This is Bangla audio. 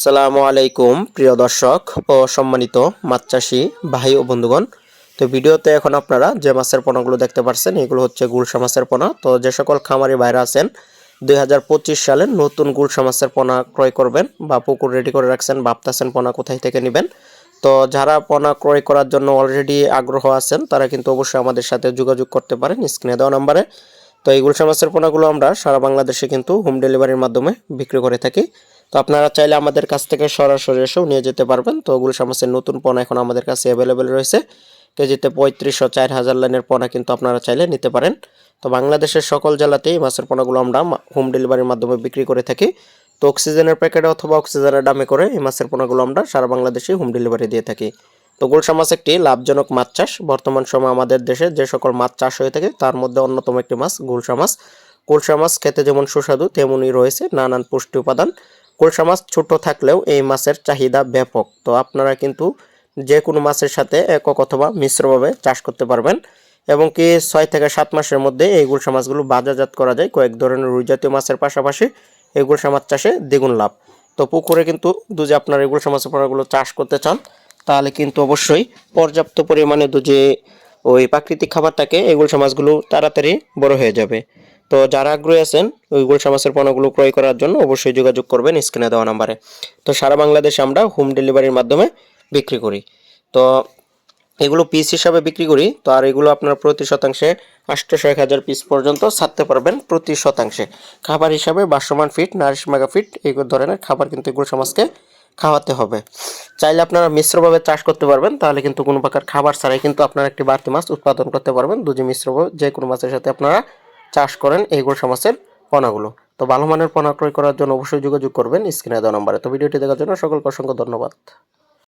আসসালামু আলাইকুম প্রিয় দর্শক ও সম্মানিত মাছ চাষি ভাই ও বন্ধুগণ। তো ভিডিওতে এখন আপনারা যে মাছের পোনাগুলো দেখতে পাচ্ছেন এগুলো হচ্ছে গুলশা মাছের পোনা। তো যে সকল খামারি ভাইরা আছেন 2025 সালে নতুন গুলশা মাছের পোনা ক্রয় করবেন বা পুকুর রেডি করে রাখছেন, ভাবতেছেন পোনা কোথায় থেকে নেবেন। তো যারা পোনা ক্রয় করার জন্য অলরেডি আগ্রহ আছেন তারা কিন্তু অবশ্যই আমাদের সাথে যোগাযোগ করতে পারেন স্ক্রিনে দেওয়া নম্বরে। তো এই গুলশা মাছের পোনাগুলো আমরা সারা বাংলাদেশে কিন্তু হোম ডেলিভারির মাধ্যমে বিক্রি করে থাকি। তো আপনারা চাইলে আমাদের কাছ থেকে সরাসরি এসেও নিয়ে যেতে পারবেন। তো গুলশা মাছের নতুন পোনা এখন আমাদের কাছে অ্যাভেলেবেল রয়েছে। কেজিতে 3500 4000 লাইনের পোনা কিন্তু আপনারা চাইলে নিতে পারেন। তো বাংলাদেশের সকল জেলাতেই মাছের পোনাগুলো আমরা হোম ডেলিভারির মাধ্যমে বিক্রি করে থাকি। তো অক্সিজেনের প্যাকেটে অথবা অক্সিজেনের দামে করে এই মাছের পোনাগুলো আমরা সারা বাংলাদেশে হোম ডেলিভারি দিয়ে থাকি। তো গুলশা মাছ একটি লাভজনক মাছ চাষ। বর্তমান সময়ে আমাদের দেশে যে সকল মাছ চাষ হয়ে থাকে তার মধ্যে অন্যতম একটি মাছ গুলশা মাছ। গুলশা মাছ খেতে যেমন সুস্বাদু তেমনই রয়েছে নানান পুষ্টি উপাদান। গুলশা মাছ ছোট থাকলেও এই মাছের চাহিদা ব্যাপক। তো আপনারা কিন্তু যে কোনো মাছের সাথে একক অথবা মিশ্রভাবে চাষ করতে পারবেন এবং কি 6 থেকে 7 মাসের মধ্যে এই গুলশা মাছগুলো বাজারজাত করা যায়। কয়েক ধরনের রুই জাতীয় মাছের পাশাপাশি এই গুলশা মাছ চাষে দ্বিগুণ লাভ। তো পুকুরে কিন্তু যদি আপনারা এই গুলশা মাছের পোনাগুলো চাষ করতে চান তাহলে কিন্তু অবশ্যই পর্যাপ্ত পরিমাণে যে ওই প্রাকৃতিক খাবার থাকে এই গুলশা মাছগুলো তাড়াতাড়ি বড় হয়ে যাবে। তো যারা আগ্রহী আছেন ওই গুলশা মাছের পোনাগুলো ক্রয় করার জন্য অবশ্যই যোগাযোগ করবেন স্ক্রিনে দেওয়া নাম্বারে। তো সারা বাংলাদেশে আমরা হোম ডেলিভারির মাধ্যমে বিক্রি করি। তো এগুলো পিস হিসাবে বিক্রি করি। তো আর এগুলো আপনার প্রতি শতাংশে 800-1000 পিস পর্যন্ত ছাড়তে পারবেন প্রতি শতাংশে। খাবার হিসাবে বাসমান ফিট, নারিশ মেগা ফিট এই ধরনের খাবার কিন্তু এগুলো সমাজকে খাওয়াতে হবে। চাইলে আপনারা মিশ্রভাবে চাষ করতে পারবেন, তাহলে কিন্তু কোনো প্রকার খাবার ছাড়াই কিন্তু আপনারা একটি বাড়তি মাছ উৎপাদন করতে পারবেন। দুজি মিশ্রভাবে যে কোনো মাছের সাথে আপনারা চাষ করেন এই গুলশা মাছের পোনাগুলো। তো ভালো মানের পোনা ক্রয় করার জন্য অবশ্যই যোগাযোগ করবেন স্ক্রিনে দেওয়া নম্বরে। তো ভিডিওটি দেখার জন্য সকলকে অসংখ্য ধন্যবাদ।